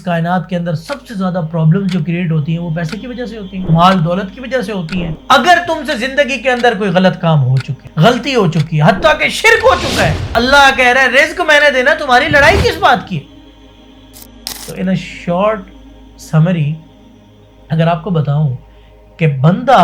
کائنات کے اندر سب سے زیادہ پرابلم جو کریٹ ہوتی ہیں وہ پیسے کی وجہ سے ہوتی ہیں، مال دولت کی وجہ سے ہوتی ہیں۔ اگر تم سے زندگی کے اندر کوئی غلط کام ہو چکے، غلطی ہو چکی ہے، حتیٰ کہ شرک ہو چکا ہے، اللہ کہہ رہا ہے رزق میں نے دینا، تمہاری لڑائی کس بات کی ہے؟ تو ان اے شارٹ سمری اگر آپ کو بتاؤں کہ بندہ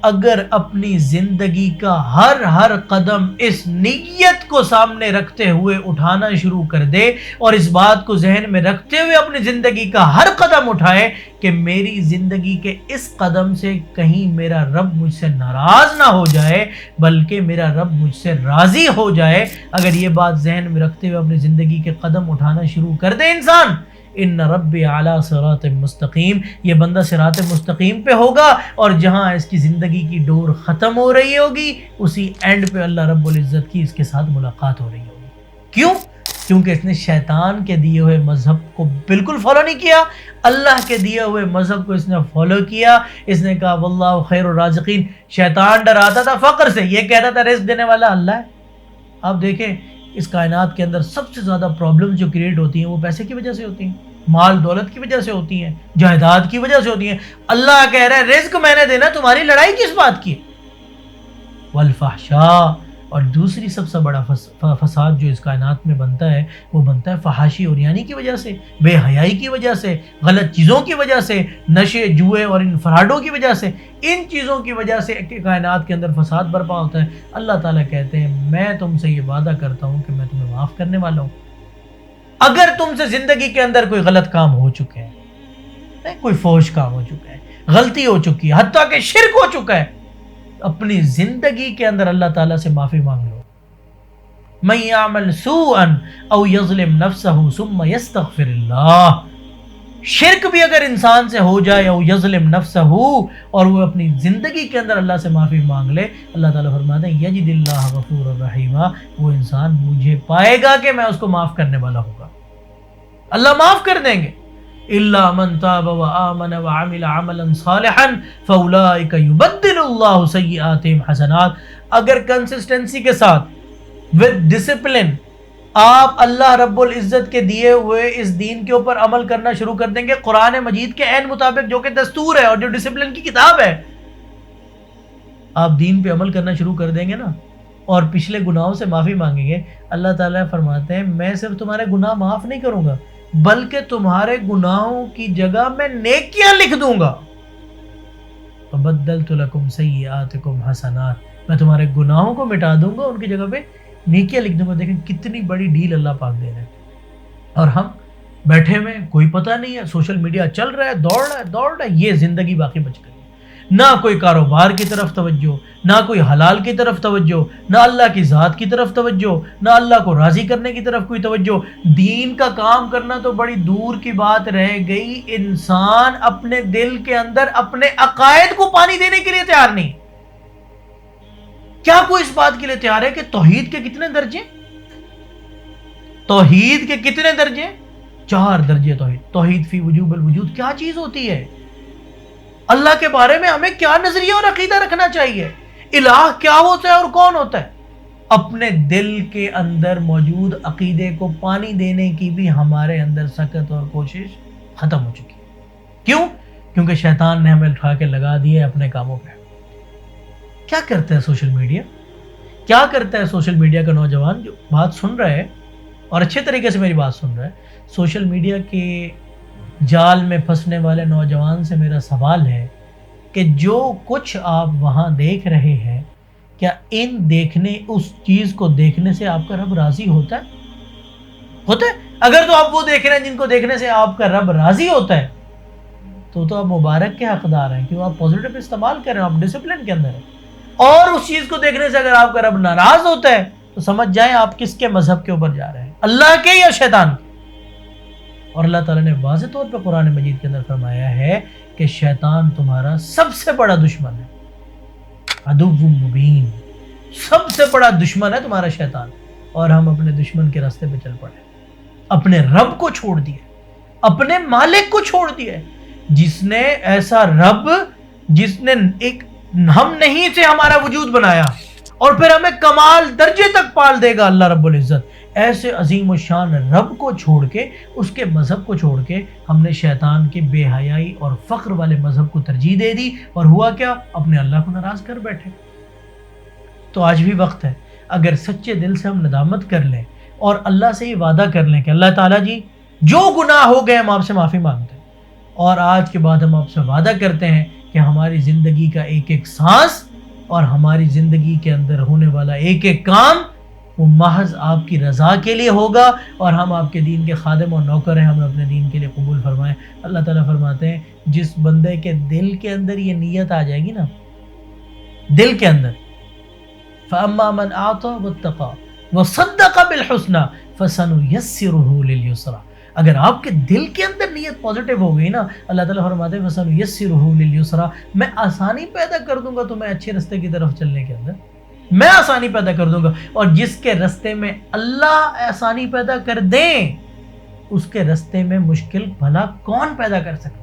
اگر اپنی زندگی کا ہر قدم اس نیت کو سامنے رکھتے ہوئے اٹھانا شروع کر دے اور اس بات کو ذہن میں رکھتے ہوئے اپنی زندگی کا ہر قدم اٹھائے کہ میری زندگی کے اس قدم سے کہیں میرا رب مجھ سے ناراض نہ ہو جائے بلکہ میرا رب مجھ سے راضی ہو جائے، اگر یہ بات ذہن میں رکھتے ہوئے اپنی زندگی کے قدم اٹھانا شروع کر دے انسان، ان ربی اعلی صراط مستقیم، یہ بندہ صراط مستقیم پہ ہوگا، اور جہاں اس کی زندگی کی ڈور ختم ہو رہی ہوگی اسی اینڈ پہ اللہ رب العزت کی اس کے ساتھ ملاقات ہو رہی ہوگی۔ کیوں؟ کیونکہ اس نے شیطان کے دیے ہوئے مذہب کو بالکل فالو نہیں کیا، اللہ کے دیے ہوئے مذہب کو اس نے فالو کیا۔ اس نے کہا واللہ خیر الرازقین، شیطان ڈراتا تھا فقر سے، یہ کہتا تھا رزق دینے والا اللہ ہے۔ آپ دیکھیں اس کائنات کے اندر سب سے زیادہ پرابلم جو کریٹ ہوتی ہیں وہ پیسے کی وجہ سے ہوتی ہیں، مال دولت کی وجہ سے ہوتی ہیں، جائیداد کی وجہ سے ہوتی ہیں۔ اللہ کہہ رہا ہے رزق میں نے دینا، تمہاری لڑائی کس بات کی ہے؟ والفحشاء، اور دوسری سب سے بڑا فساد جو اس کائنات میں بنتا ہے وہ بنتا ہے فحاشی اور یعنی کی وجہ سے، بے حیائی کی وجہ سے، غلط چیزوں کی وجہ سے، نشے جوئے اور ان فراڈوں کی وجہ سے، ان چیزوں کی وجہ سے کائنات کے اندر فساد برپا ہوتا ہے۔ اللہ تعالیٰ کہتے ہیں میں تم سے یہ وعدہ کرتا ہوں کہ میں تمہیں معاف کرنے والا ہوں۔ اگر تم سے زندگی کے اندر کوئی غلط کام ہو چکے ہیں، کوئی فحش کام ہو چکا ہے، غلطی ہو چکی ہے، حتیٰ کہ شرک ہو چکا ہے، اپنی زندگی کے اندر اللہ تعالیٰ سے معافی مانگ لو۔ من یعمل سوءا او یظلم نفسہ ثم یستغفر اللہ، شرک بھی اگر انسان سے ہو جائے او یظلم نفسہ، اور وہ اپنی زندگی کے اندر اللہ سے معافی مانگ لے، اللہ تعالیٰ فرماتے ہیں یجد اللہ غفور الرحیم، وہ انسان مجھے پائے گا کہ میں اس کو معاف کرنے والا ہوگا، اللہ معاف کر دیں گے۔ الا من تاب وآمن وعمل عملا صالحا فاولئک یبدل اللہ سیئاتہم حسنات، اگر کنسسٹنسی کے ساتھ with ڈسپلن آپ اللہ رب العزت کے دیے ہوئے اس دین کے اوپر عمل کرنا شروع کر دیں گے، قرآن مجید کے عین مطابق جو کہ دستور ہے اور جو ڈسپلن کی کتاب ہے، آپ دین پہ عمل کرنا شروع کر دیں گے نا اور پچھلے گناہوں سے معافی مانگیں گے، اللہ تعالیٰ فرماتے ہیں میں صرف تمہارے گناہ معاف نہیں کروں گا بلکہ تمہارے گناہوں کی جگہ میں نیکیاں لکھ دوں گا۔ فَبَدَّلْتُ لَكُمْ سَيِّئَاتِكُمْ حَسَنَات، میں تمہارے گناہوں کو مٹا دوں گا، ان کی جگہ پہ نیکیاں لکھ دوں گا۔ دیکھیں کتنی بڑی ڈیل اللہ پاک دے رہے ہیں، اور ہم بیٹھے ہوئے کوئی پتہ نہیں ہے، سوشل میڈیا چل رہا ہے، دوڑ رہا ہے، یہ زندگی باقی بچ گئی، نہ کوئی کاروبار کی طرف توجہ، نہ کوئی حلال کی طرف توجہ، نہ اللہ کی ذات کی طرف توجہ، نہ اللہ کو راضی کرنے کی طرف کوئی توجہ، دین کا کام کرنا تو بڑی دور کی بات رہ گئی، انسان اپنے دل کے اندر اپنے عقائد کو پانی دینے کے لیے تیار نہیں۔ کیا کوئی اس بات کے لیے تیار ہے کہ توحید کے کتنے درجے؟ توحید کے کتنے درجے؟ 4 درجے توحید فی وجوب الوجود کیا چیز ہوتی ہے؟ اللہ کے بارے میں ہمیں کیا نظریہ اور عقیدہ رکھنا چاہیے؟ الہ کیا ہوتا ہے اور کون ہوتا ہے؟ اپنے دل کے اندر موجود عقیدے کو پانی دینے کی بھی ہمارے اندر سخت اور کوشش ختم ہو چکی ہے۔ کیوں؟ کیونکہ شیطان نے ہمیں اٹھا کے لگا دیا اپنے کاموں پہ۔ کیا کرتا ہے سوشل میڈیا؟ کیا کرتا ہے سوشل میڈیا کا نوجوان جو بات سن رہا ہے اور اچھے طریقے سے میری بات سن رہا ہے؟ سوشل میڈیا کے جال میں پھنسنے والے نوجوان سے میرا سوال ہے کہ جو کچھ آپ وہاں دیکھ رہے ہیں، کیا اس چیز کو دیکھنے سے آپ کا رب راضی ہوتا ہے؟ اگر تو آپ وہ دیکھ رہے ہیں جن کو دیکھنے سے آپ کا رب راضی ہوتا ہے تو آپ مبارک کے حقدار ہیں، کیوں آپ پازیٹیو استعمال کر رہے ہیں، آپ ڈسپلن کے اندر ہیں۔ اور اس چیز کو دیکھنے سے اگر آپ کا رب ناراض ہوتا ہے تو سمجھ جائیں آپ کس کے مذہب کے اوپر جا رہے ہیں، اللہ کے یا شیطان کے۔ اور اللہ تعالیٰ نے واضح طور پہ قرآن مجید کے اندر فرمایا ہے کہ شیطان تمہارا سب سے بڑا دشمن ہے، عدو مبین، سب سے بڑا دشمن ہے تمہارا شیطان۔ اور ہم اپنے دشمن کے راستے پہ چل پڑے، اپنے رب کو چھوڑ دیے، اپنے مالک کو چھوڑ دیے، جس نے ایسا رب، جس نے ایک ہم نہیں سے ہمارا وجود بنایا اور پھر ہمیں کمال درجے تک پال دے گا، اللہ رب العزت ایسے عظیم الشان رب کو چھوڑ کے، اس کے مذہب کو چھوڑ کے ہم نے شیطان کے بے حیائی اور فقر والے مذہب کو ترجیح دے دی، اور ہوا کیا؟ اپنے اللہ کو ناراض کر بیٹھے۔ تو آج بھی وقت ہے، اگر سچے دل سے ہم ندامت کر لیں اور اللہ سے یہ وعدہ کر لیں کہ اللہ تعالیٰ جی جو گناہ ہو گئے ہم آپ سے معافی مانگتے ہیں، اور آج کے بعد ہم آپ سے وعدہ کرتے ہیں کہ ہماری زندگی کا ایک ایک سانس اور ہماری زندگی کے اندر ہونے والا ایک ایک کام وہ محض آپ کی رضا کے لیے ہوگا، اور ہم آپ کے دین کے خادم اور نوکر ہیں، ہمیں اپنے دین کے لیے قبول فرمائیں۔ اللہ تعالیٰ فرماتے ہیں جس بندے کے دل کے اندر یہ نیت آ جائے گی نا، دل کے اندر، فَأَمَّا مَنْ أَعْطَى وَاتَّقَى وَصَدَّقَ بِالْحُسْنَى فَسَنُيَسِّرُهُ لِلْيُسْرَى۔ اگر آپ کے دل کے اندر نیت پازیٹیو ہو گئی نا، اللہ تعالیٰ فرماتے ہیں فَسَنُيَسِّرُهُ لِلْيُسْرَى، میں آسانی پیدا کر دوں گا تمہیں اچھے رستے کی طرف چلنے کے اندر، میں آسانی پیدا کر دوں گا۔ اور جس کے رستے میں اللہ آسانی پیدا کر دیں، اس کے رستے میں مشکل بھلا کون پیدا کر سکتا ہے؟